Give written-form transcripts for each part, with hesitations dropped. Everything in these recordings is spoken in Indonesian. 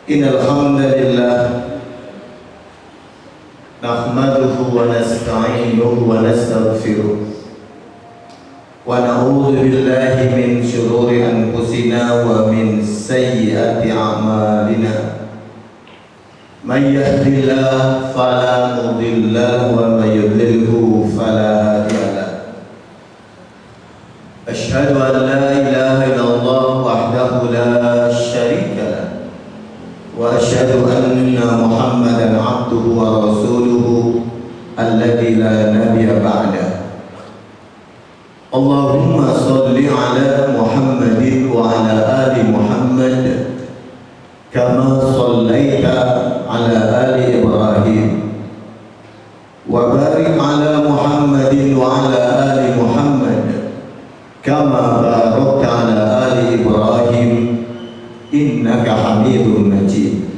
Innal hamdalillah nahmaduhu wa nasta'inuhu wa nastaghfiruh wa na'udzu billahi min shururi anfusina wa min sayyiati a'malina. May yahdihillahu fala mudilla lahu wa may yudlilhu fala hadiya lahu. Asyhadu an la ilaha illallah wahdahu la syarika lahu wa asyhadu anna Muhammadan abduhu wa rasuluhu alladzi la nabiyya ba'da. Allahumma shalli ala Muhammadin wa ala ali Muhammad kama shallaita ala ali Ibrahim wa barik ala Muhammadin wa ala ali Muhammad kama barakta ala ali Ibrahim innaka Hamidum Majid.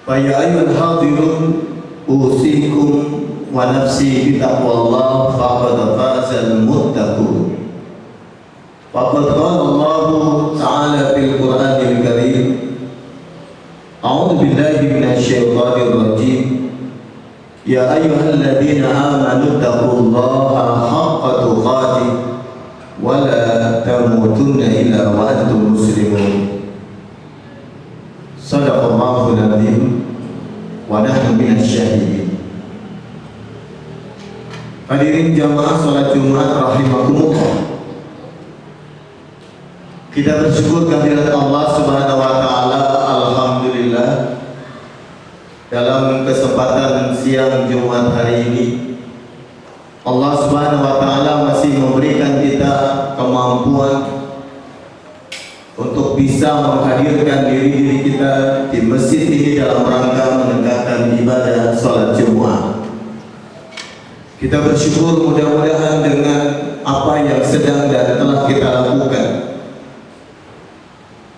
Fa ya ayyuhal hadirun usikum wa nafsi bi taqwallah faqad fazal muttaqun. Faqad qala Allah Ta'ala fil Qur'anil Karim, A'udzu billahi minasy syaithanir rajim. Ya ayyuhalladzina amanu taqullaha haqqa tuqatih wa la tamutunna illa wa antum muslimun. Shadaqallahul azim wa nahnu minasy syahidin. Hadirin jamaah salat Jumat rahimakumullah. Kita bersyukur kehadirat Allah Subhanahu wa taala, alhamdulillah, dalam kesempatan siang Jumat hari ini Allah Subhanahu wa taala masih memberikan kita kemampuan untuk bisa menghadirkan diri kita di masjid ini dalam rangka menegakkan ibadah salat Jumat. Kita bersyukur mudah-mudahan dengan apa yang sedang dan telah kita lakukan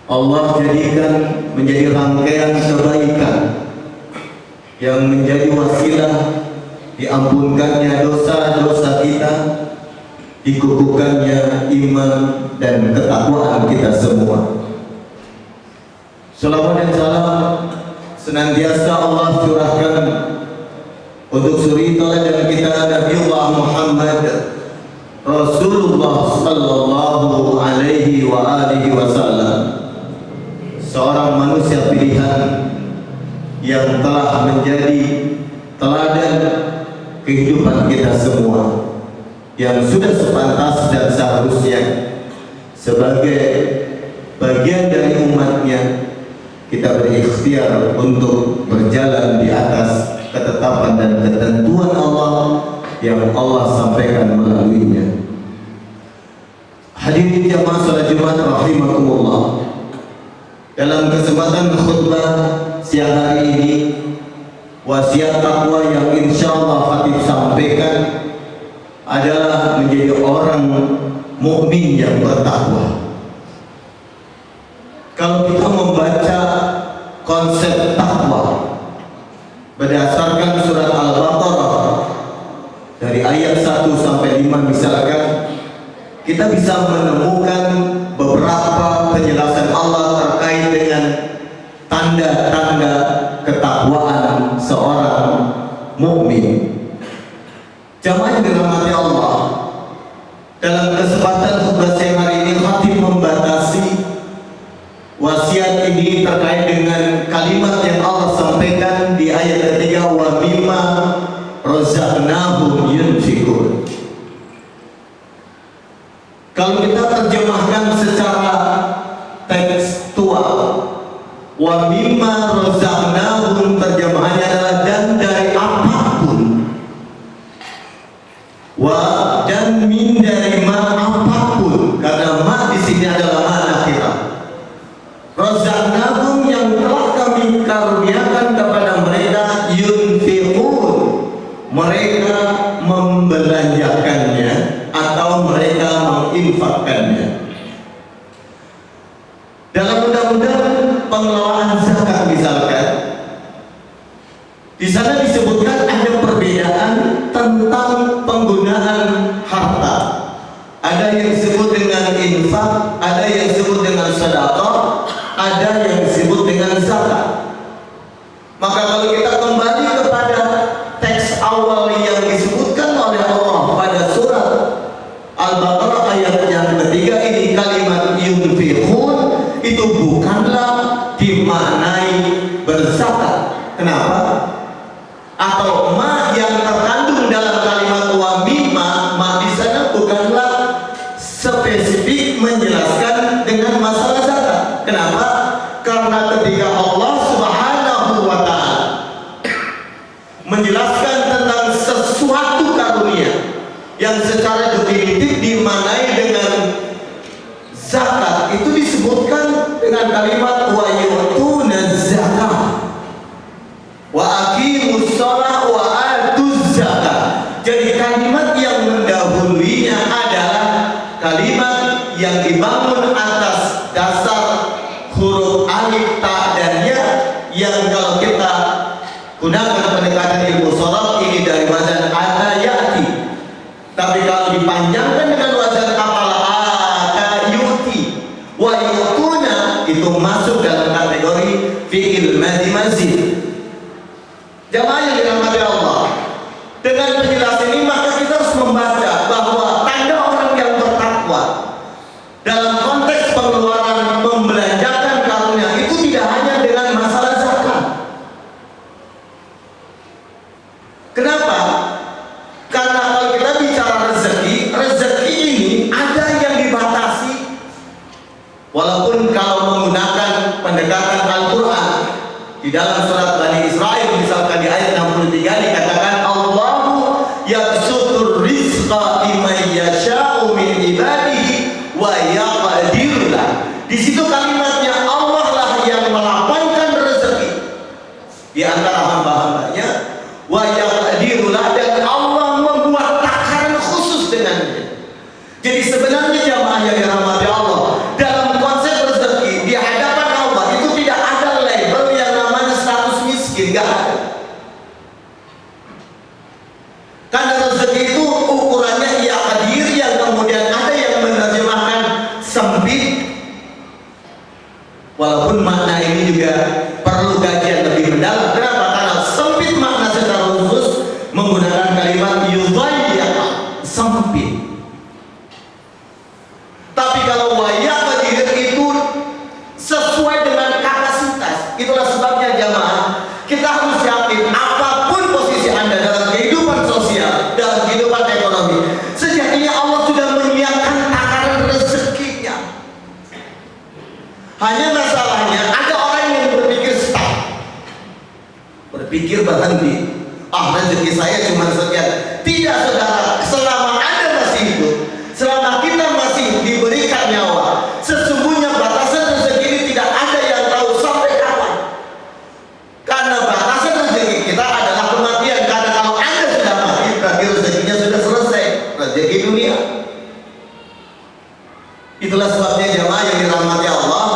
Allah jadikan menjadi rangkaian kebaikan yang menjadi wasilah diampunkannya dosa-dosa kita, dikukuhkannya iman dan ketakwaan kita semua. Salawat dan salam senantiasa Allah curahkan untuk suri teladan kita Nabiullah Muhammad Rasulullah sallallahu alaihi wa alihi wasallam, seorang manusia pilihan yang telah menjadi teladan kehidupan kita semua, yang sudah sepantas dan seharusnya sebagai bagian dari umatnya kita berikhtiar untuk berjalan di atas ketetapan dan ketentuan Allah yang Allah sampaikan melaluinya. Hadirin jamaah salat Jumat rahimakumullah. Dalam kesempatan khutbah siang hari ini, wasiat takwa yang insya Allah khatib sampaikan adalah menjadi orang mukmin yang bertakwa. Kalau kita membaca konsep takwa berdasarkan surat Al-Baqarah dari ayat 1 sampai 5 misalkan, kita bisa menemukan beberapa penjelasan Allah terkait dengan tanda-tanda ketakwaan seorang mukmin. Jamaah yang dirahmati Allah, dalam kesempatan khutbah siang hari ini khatib membatasi wasiat ini terkait dengan kalimat yang Allah sampaikan di ayat ketiga, wa mimma razaqnahum yunfiqun. Kalau kita terjemahkan secara tekstual, wa mimma razaqnahum terjemahannya adalah dan dari apapun, wa dan min dari ma apapun, karena ma di sini adalah ma nakirah. Razaqnahum yang telah kami karuniakan kepada mereka, yunfiqun mereka membelanjakannya atau mereka menginfakkannya. Dalam undang-undang pengelolaan zakat misalkan, di sana disebutkan ada perbedaan tentang penggunaan harta. Ada yang disebut dengan infak, ada yang disebut dengan sedekah, ada yang wa mimma, ma di sana bukanlah spesifik menjelaskan dengan masalah zakat. Kenapa? Karena ketika Allah Subhanahu wa ta'ala menjelaskan tentang sesuatu karunia yang secara definitif dimaknai dengan zakat, itu disebutkan dengan kalimat wa yu'tuna zakat wa aqimus shalah wa atuz zakat. Jadi kalimat yang mendahulunya adalah kalimat yang dibangun atas dasar huruf alif, ta, dan ya, yang kalau kita gunakan pendekatan ilmu sharaf ini dari wazan ata ya'ti. Tapi kalau dipanjangkan dengan wazan apal ata yu'ti wa yu'tuna, itu masuk dalam kategori fi'il madhi mazid. Jamaah yang dirahmati Allah, dengan penjelasan ini maka kita harus membaca bahwa tanda orang yang bertakwa dalam konteks pengeluaran membelanjakan karunia itu tidak hanya dengan masalah zakat. Kenapa? Karena kalau kita bicara rezeki, rezeki ini ada yang dibatasi. Walaupun kalau menggunakan pendekatan Al-Quran di dalam surat Bani Israel, misalkan di ayat 63 dikatakan Allahu yabsutur rizqa liman yasha'u min ibadihi wa yaqdiru lah. Di situ kalimatnya Allah lah yang melapangkan rezeki di antara hamba-hambanya, wa yaqdiru lah, dan Allah membuat takaran khusus dengannya. Jadi sebenarnya jamaah yang dirahmati Allah, dalam konsep rezeki di hadapan Allah itu tidak ada label yang namanya status miskin, enggak ada. Karena rezeki itu ukurannya ia hadir, yang kemudian ada yang menerjemahkan sempit. Walaupun makna ini juga perlu kajian lebih mendalam. Kenapa? Karena sempit makna secara khusus menggunakan kalimat yudhayya, sempit. Tapi kalau wayak hadir itu sesuai dengan kapasitas. Itulah sebabnya jamaah, kita harus yakin apapun posisi Anda dalam kehidupan sosial, dalam kehidupan ekonomi, sejatinya Allah sudah menyiapkan takaran rezekinya. Hanya masalahnya ada orang yang berpikir stop, berpikir berhenti. Rezeki saya cuma sekian. Tidak, saudara. Selama Anda masih hidup, selama kita masih diberikan nyawa, sesungguhnya batasan rezeki ini tidak ada yang tahu sampai kapan. Karena batasan rezeki kita adalah kematian. Karena kalau Anda sudah mati, berarti rezekinya sudah selesai, rezeki dunia. Itulah sebabnya jamaah yang dirahmati Allah,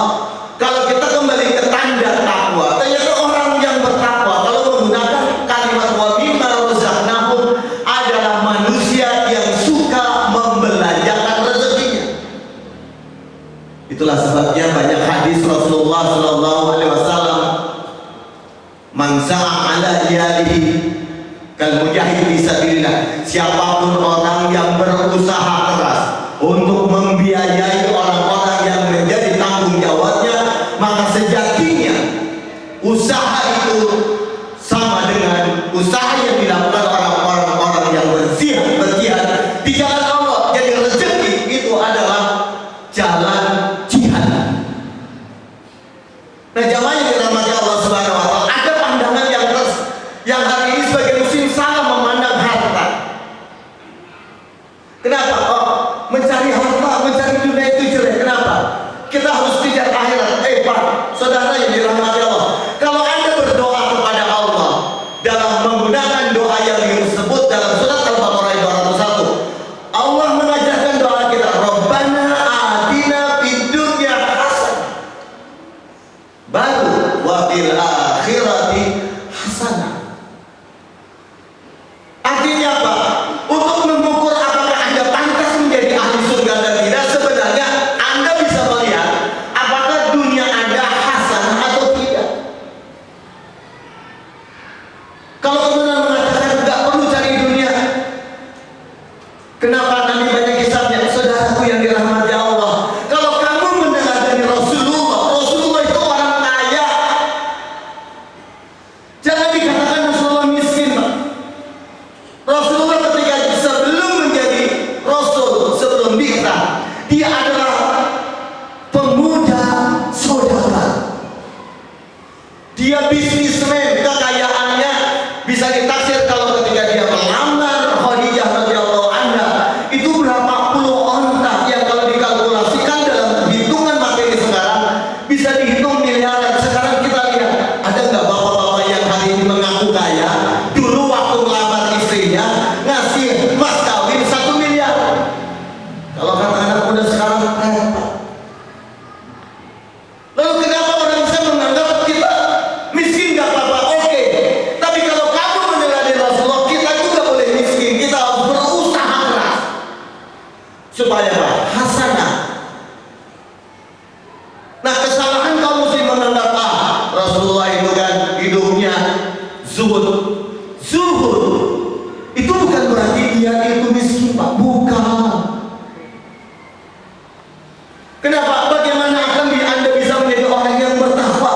kalau kita kembali ke tanda takwa, ternyata orang yang bertakwa kalau menggunakan kalimat wa mimma razaqnahum adalah manusia yang suka membelanjakan rezekinya. Itulah sebabnya banyak hadis Rasulullah SAW, man sa'a ala iyalihi kal mujahid fisabilillah. Siapapun orang yang berusaha keras untuk membiayai orang-orang yang menjadi tanggung jawabnya, maka sejatinya usaha itu sama dengan usaha yang dilakukan orang-orang yang berjihad di jalan Allah. Jadi rezeki itu adalah jalan jihad. Nah, jamaah yang dirahmati Allah Subhanahu wa ta'ala, ada pandangan yang hari ini sebagai muslim salah memandang harta. Kenapa? Mencari harta, mencari dunia itu jelek. Kenapa? Kita harus kejar akhirat. Pak, saudara yang dirahmati Allah, kalau Anda berdoa kepada Allah dalam menggunakan doa yang disebut dalam surat Al-Baqarah 201, Allah mengajarkan doa kita, Rabbana atina fid dunya hasanah, baru wa fil akhirati hasanah. Artinya apa? Untuk mengukur apakah Anda pantas menjadi ahli surga dan tidak, sebenarnya Anda bisa melihat apakah dunia Anda hasanah atau tidak. Kalau kemudian mengatakan tidak perlu cari dunia, kenapa Nabi banyak kisahnya? Saudaraku yang dirahmati Allah, kalau kamu mendengar dari Rasulullah itu orang kaya. Jangan dikatakan Rasulullah miskin, Pak. Rasulullah ketika sebelum supaya apa? Hasanah. Nah, kesalahan kaum muslim menganggap Rasulullah itu kan hidupnya zuhud. Zuhud itu bukan berarti dia itu miskin, Pak. Bukan. Kenapa? Bagaimana Anda bisa menjadi orang yang bertakwa?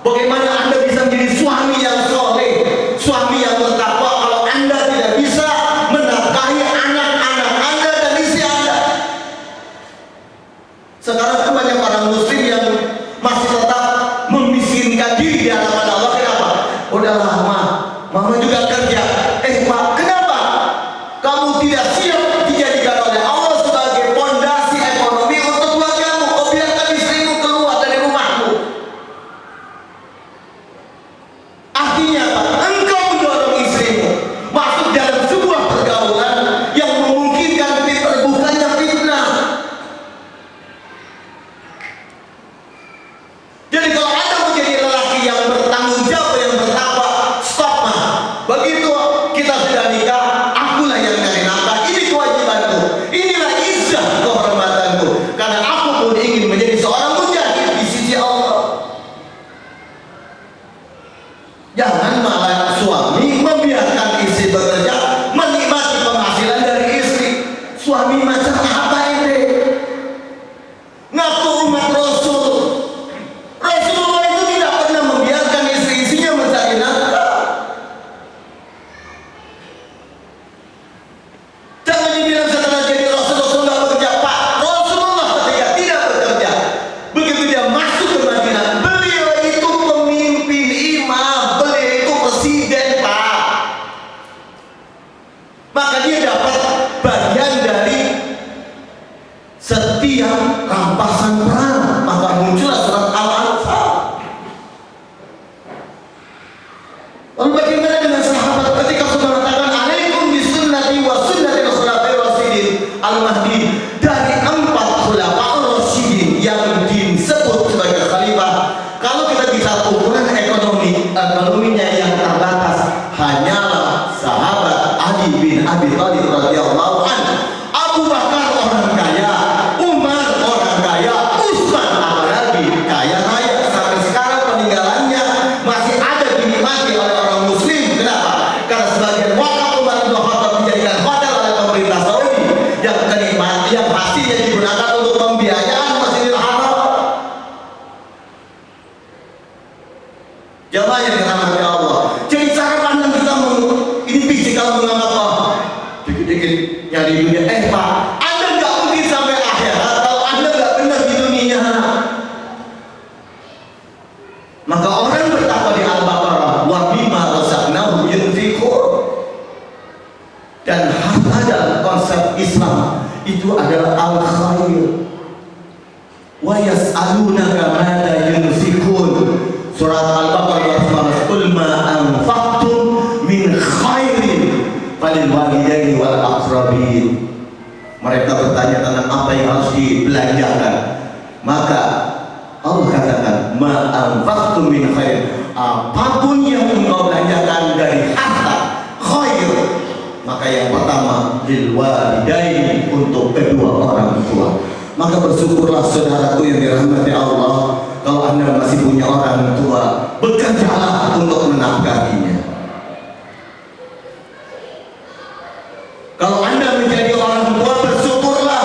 Bagaimana Anda bisa menjadi suami yang soleh, suami yang bertakwa kalau Anda tidak bisa menafkahi anak-anak Anda dan istri Anda? Sekarang kan banyak orang muslim yang masih tetap memiskinkan diri di hadapan Allah. Kenapa? Udahlah, mama juga kerja. Pak, kenapa kamu tidak siap dijadikan oleh Allah sebagai fondasi ekonomi untuk keluargamu? Kau biarkan istrimu keluar dari rumahmu. Artinya apa? Engkau mendorong istrimu masuk dalam sebuah pergaulan yang memungkinkan terbukanya fitnah. Jadi kalau Anda menjadi lelaki yang bertanggung jawab, yang bertakwa, stop, begitu kita sudah nikah, akulah yang cari nafkah. Ini kewajibanku, inilah izzah kehormatanku, karena aku pun ingin menjadi seorang mujahid di sisi Allah. Jangan malah suami membiarkan istri bekerja, menikmati penghasilan dari istri. Suami macam apa ini? Ngaku umat Rasul. Rasulullah itu tidak pernah membiarkan istri-istrinya mencari nafkah. Jangan dibilang setelah jadi Rasulullah bekerja. Pak, Rasulullah ketika tidak bekerja, begitu dia masuk ke Madinah, beliau itu pemimpin imam, beliau itu presiden, Pak. Maka dia dapat bagian dari setiap rampasan perang. Maka muncullah surat Al-Anfal. Lalu bagaimana dengan sahabat ketika sudah mengatakan alaikum bisunnati wa sunnatil khulafa'ir rasyidin al-mahdi, dari 4 khulafa'ir rasyidin yang disebut sebagai khalifah. Kalau kita bisa ukuran ekonominya yang terbatas hanyalah sahabat Ali bin Abi Thalib radhiyallahu anhu. Abu Bakar orang kaya, Umar orang kaya, Utsman apalagi kaya raya, sampai sekarang peninggalannya masih ada dinikmati oleh orang muslim. Kenapa? Karena sebagian wakaf Umar bin Khattab dijadikan hotel oleh pemerintah Saudi yang kenikmatan yang pastinya digunakan untuk pembiayaan Masjidil Haram. Jamaah yang dirahmati Allah. Jadi cara pandang kita ini biji kalau menganggap dikit-dikit nyari dunia. Pak, Anda nggak mungkin sampai akhirat kalau Anda nggak benar di dunia. Maka orang bertakwa di Al-Baqarah, wa bima razaqnahum yunfiqun. Dan harta dalam konsep Islam itu adalah al-khair. Wa yas'alunaka madza yunfiqun. Surat Al-Baqarah 100. Qul ma anfaqtum min khairin falil walidaini wal aqrabin. Mereka bertanya tentang apa yang harus dibelanjakan. Maka Allah katakan ma anfaqtum min khair, apapun yang engkau belanjakan dari harta khair, maka yang pertama lil walidaini, untuk kedua orang tua. Maka bersyukurlah saudaraku yang dirahmati Allah, kalau Anda masih punya orang tua, bekerjalah untuk menafkahinya. Kalau Anda menjadi orang tua, bersyukurlah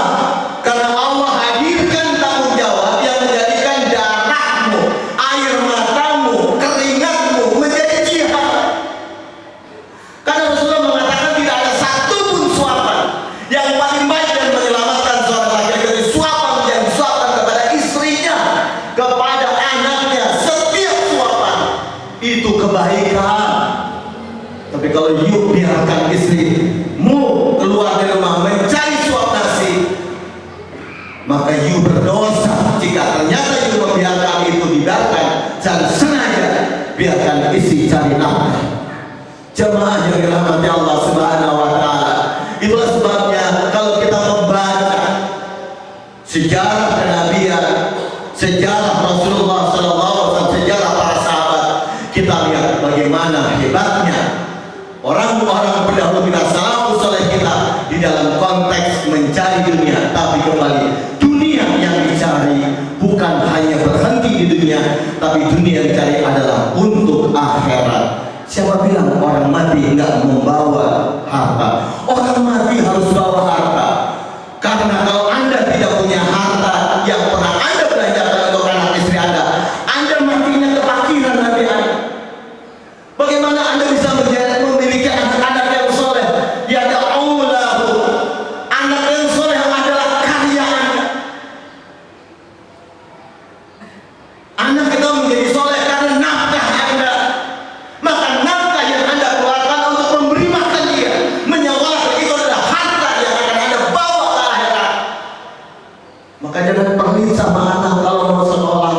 karena Allah hadirkan tanggung jawab yang menjadikan darahmu, air matamu, keringatmu menjadi jihad. Karena Rasulullah mengatakan tidak ada satupun suapan yang paling baik dan menyelamatkan seorang laki-laki dari suapan yang disuapkan kepada istrinya, kepada anaknya. Setiap suapan itu kebaikan. Tapi kalau you biarkan istrimu keluar dari rumah mencari suap nasi, maka you berdosa. Jika ternyata you membiarkan itu dibiarkan dan sengaja biarkan istri cari nafkah. Jemaah yang dirahmati Allah Subhanahu wa taala, itulah sebabnya kalau kita membaca sejarah kenabian, sejarah Rasulullah SAW, sejarah para sahabat, kita lihat bagaimana hebatnya orang-orang pendahulu kita, salafus saleh kita di dalam konteks mencari dunia kembali. Dunia yang dicari bukan hanya berhenti di dunia, tapi dunia yang dicari adalah untuk akhirat. Siapa bilang orang mati nggak membawa harta? Orang mati harus bawa harta. Karena kalau Anda tidak punya harta yang pernah Anda belanjakan untuk anak istri Anda matinya kefakiran nanti Anda. Bagaimana Anda bisa memiliki anak-anak yang soleh? Ya da'ulahu. Anak yang soleh adalah karya Anda. Anak kita menjadi soleh karena nafkah Anda. Maka nafkah yang Anda keluarkan untuk memberi makan dia, menyewa, itu adalah harta yang akan Anda bawa ke akhirat. Maka jangan pelit sama anak kalau mau sekolah.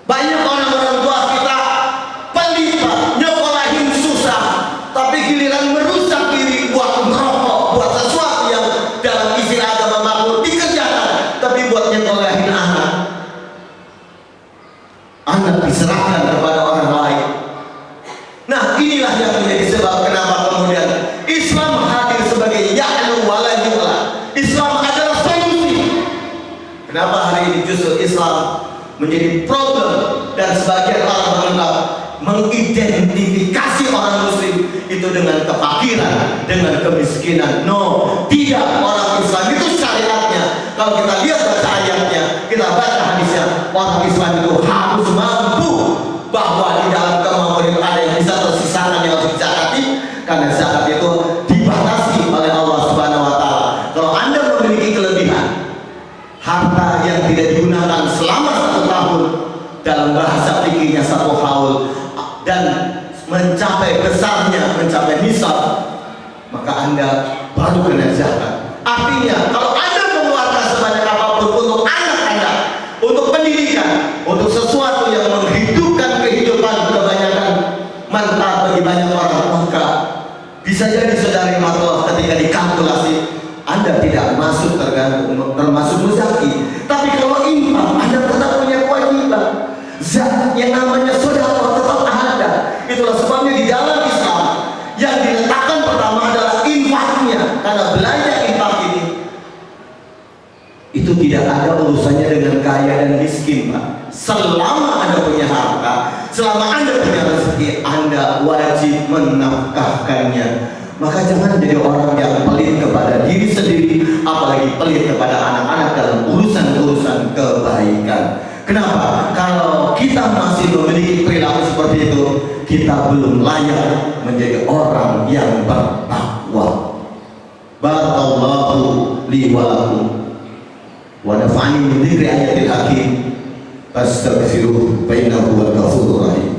Banyak orang tua kita pelit, Pak, nyekolahin susah, tapi giliran merusak diri buat merokok, buat sesuatu yang dalam istilah agama makhluk dikerjakan, tapi buat nyekolahin anak diserahkan kepada orang lain. Nah, inilah yang menjadi sebab kenapa kemudian Islam hadir sebagai ya'lu wa la yu'la. Islam adalah solusi. Kenapa hari ini justru Islam menjadi problem dan sebagian orang menganggap mengidentifikasi orang muslim itu dengan kefakiran, dengan kemiskinan. No, tidak. Orang Islam itu syariatnya. Kalau kita lihat baca ayatnya, kita baca hadisnya, orang Islam itu harus mampu bahwa di dalam kemampuan itu ada yang bisa tersisakan yang harus dicakati, karena zakat itu dibatasi oleh Allah Subhanahu wa Ta'ala. Kalau Anda memiliki kelebihan harta yang tidak digunakan selama 1 tahun, dalam bahasa fikihnya 1 haul, dan mencapai besarnya, mencapai nisab, maka Anda baru kena zakat. Artinya kalau Anda mengeluarkan sebanyak apapun untuk anak Anda, untuk pendidikan, untuk sesuatu yang menghidupkan kehidupan kebanyakan manfaat bagi banyak orang, maka bisa jadi saudari matullah ketika dikalkulasi Anda tidak masuk termasuk muzaki. Tapi kalau infak, Anda tetap punya kewajiban. Zakat yang namanya sedekah tetap ada. Itulah sebabnya di dalam Islam yang diletakkan pertama adalah infaknya, karena belanja infak ini itu tidak ada urusannya dengan kaya dan miskin, Pak. Selama Anda punya harta, selama Anda punya rezeki, Anda wajib menafkahkannya. Maka jangan jadi orang yang pelit kepada diri sendiri, apalagi pelit kepada anak-anak dalam urusan-urusan kebaikan. Kenapa? Kalau kita masih memiliki perilaku seperti itu, kita belum layak menjadi orang yang bertakwa. Barakallahu li wa lakum wa nafa'ani min dzikri ayatil hakim. Astaghfiruh fa innahu huwal ghafurur rahim.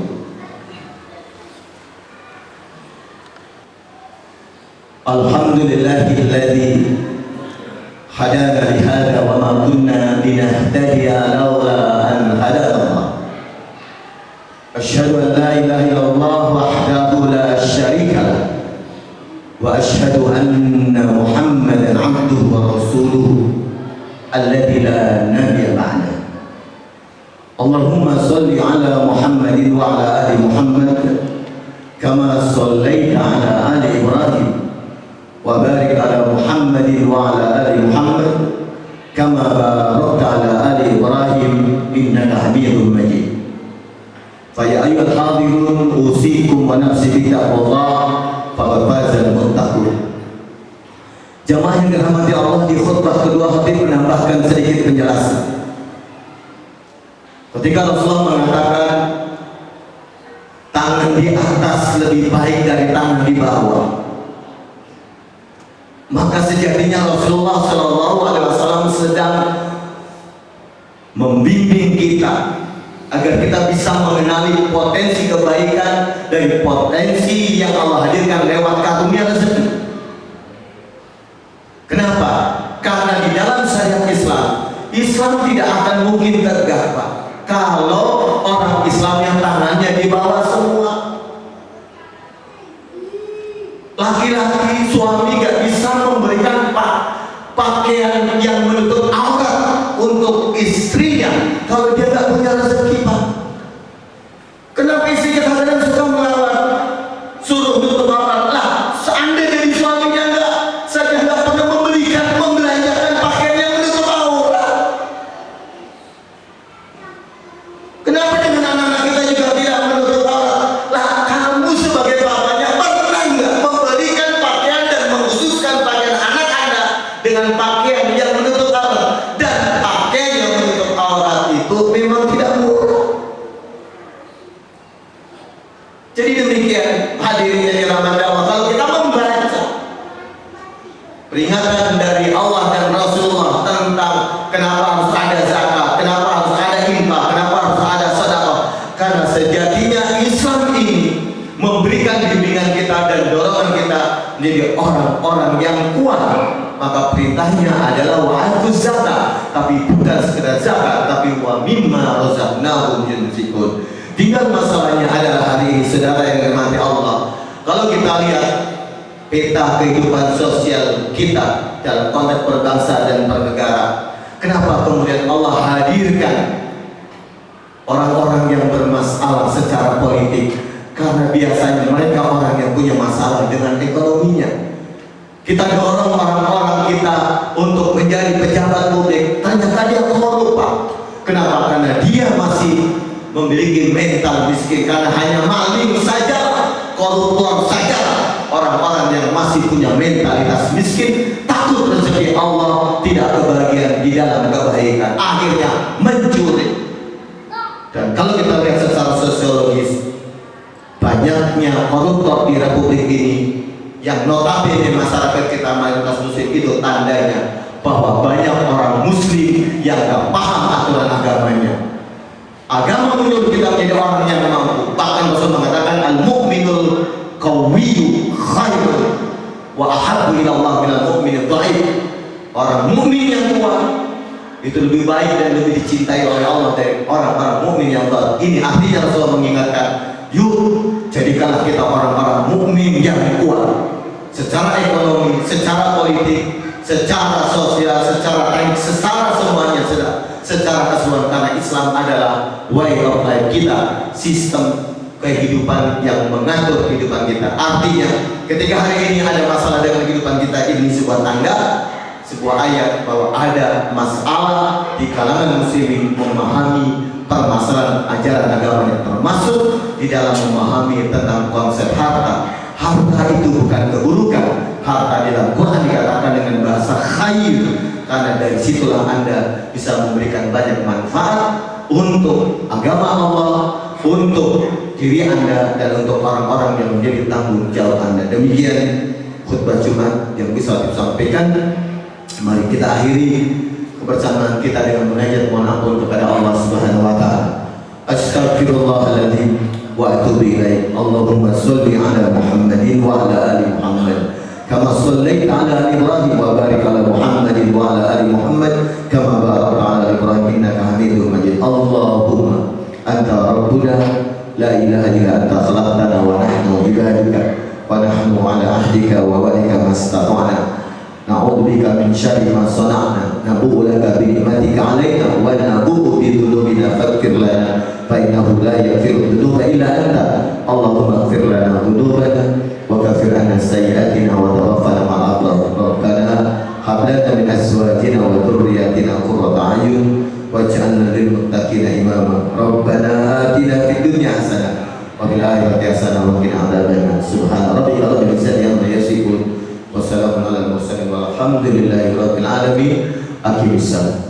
Alhamdulillahilladzi hadana li hadza wa ma kunna linahtadiya laula an hadana Allah. Asyhadu an la ilaha illallah wahdahu la syarika lah wa asyhadu anna Muhammadan 'abduhu wa rasuluhu alladzi la nabiyya ba'da. Allahumma shalli ala Muhammadin wa ala ali Muhammad kama shallaita ala ali Ibrahim wa barik ala Muhammadin wa ala ali Muhammad kama barakta ala ali Ibrahim innaka Hamidum Majid. Fa ya ayyuhal hadirun usikum wa nafsi bi taqwallah faqad fazal muttaqun. Jamaah yang dirahmati Allah, di khutbah kedua khatib menambahkan sedikit penjelasan. Ketika Rasulullah mengatakan tangan di atas lebih baik dari tangan di bawah, maka sejatinya Rasulullah SAW sedang membimbing kita agar kita bisa mengenali potensi kebaikan dari potensi yang Allah hadirkan lewat karunia rezeki. Kenapa? Karena di dalam syariat Islam tidak akan mungkin tegak, Pak, kalau orang Islam yang tangannya di bawah semua. Laki-laki suami gak bisa memberikan pakaian yang menutup aurat untuk istrinya kalau dia gak punya rezeki, Pak. Kenapa istri kita kadang suka melawan, suruh nutup aurat? Lah, seandainya peringatan dari Allah dan Rasulullah tentang kenapa harus ada zakat, kenapa harus ada infak, kenapa harus ada sedekah. Karena sejatinya Islam ini memberikan bimbingan kita dan dorongan kita menjadi orang-orang yang kuat. Maka perintahnya adalah wa'atuz zakat, tapi bukan sekedar zakat, tapi wa mimma razaqnahum yunfiqun. Tinggal masalahnya adalah hari ini, saudara yang dirahmati Allah, kalau kita lihat peta kehidupan sosial kita dalam konteks berbangsa dan bernegara, kenapa kemudian Allah hadirkan orang-orang yang bermasalah secara politik? Karena biasanya mereka orang yang punya masalah dengan ekonominya. Kita dorong orang-orang kita untuk menjadi pejabat publik, ternyata dia korup, Pak. Kenapa? Karena dia masih memiliki mental miskin, karena hanya maling saja, koruptor saja. Orang-orang yang masih punya mentalitas miskin, takut rezeki Allah, tidak kebahagiaan di dalam kebaikan, akhirnya mencuri. Dan kalau kita lihat secara sosiologis, banyaknya koruptor di Republik ini, yang notabene masyarakat kita mayoritas muslim, itu tandanya bahwa banyak orang muslim yang gak paham aturan agamanya. Agama menyuruh kita menjadi orang yang mampu. Bahkan Rasul mengatakan al-mu'minul qawiyyu khairun wa ahabbu ila Allah minal mu'minid dhaif. Orang mukmin yang kuat itu lebih baik dan lebih dicintai oleh Allah dari orang-orang mukmin yang dhaif. Ini artinya Rasul mengingatkan, yuk jadikanlah kita orang-orang mukmin yang kuat secara ekonomi, secara politik, secara sosial, secara teknik, secara semuanya, secara keseluruhan. Karena Islam adalah way of life kita, sistem kehidupan yang mengatur kehidupan kita. Artinya ketika hari ini ada masalah dengan kehidupan kita, ini sebuah tanda, sebuah ayat bahwa ada masalah di kalangan muslimin memahami permasalahan ajaran agamanya, termasuk di dalam memahami tentang konsep harta. Harta itu bukan keburukan. Harta di dalam Quran dikatakan dengan bahasa khair, karena dari situlah Anda bisa memberikan banyak manfaat untuk agama Allah, untuk diri Anda, dan untuk orang-orang yang menjadi tanggung jawab Anda. Demikian khutbah Jumat yang bisa disampaikan. Mari kita akhiri kebersamaan kita dengan munajat mohon ampun kepada Allah Subhanahu wa taala. Astaghfirullahaladzim wa atubu ilaih. Allahumma sholli ala Muhammadin wa ala ali Muhammad kama shallaita ala ali Ibrahim wa barik ala Muhammadin wa ala ali Muhammad kama barakta ala Ibrahim innaka Hamidum Majid. Allahumma anta rabbuna la ilaha illa anta khalaqtana wa nahnu ibaduka wa nahnu ala ahdika wa wa'dika mastata'na. Na'udzubika min syarri ma sana'na, nabu'u laka bi ni'matika 'alaina wa nabu'u bi dhunubina faghfir lana fa innahu la yaghfiru dhunuba illa anta. Allahumma ighfir lana dhunubana wa kaffir 'anna sayyi'atina wa tawaffana ma'al abrar. Rabbana hab lana min azwajina wa dhurriyyatina qurrata a'yun waj'alna lil muttaqina imama. Rabbana atina fid dunya hasanah wa fil akhirati hasanah wa qina adzabannar. Subhana rabbika rabbil izzati amma yasifun. Wassalamualaikum warahmatullahi wabarakatuh. Alhamdulillahi rabbil alamin. Akhirus salam.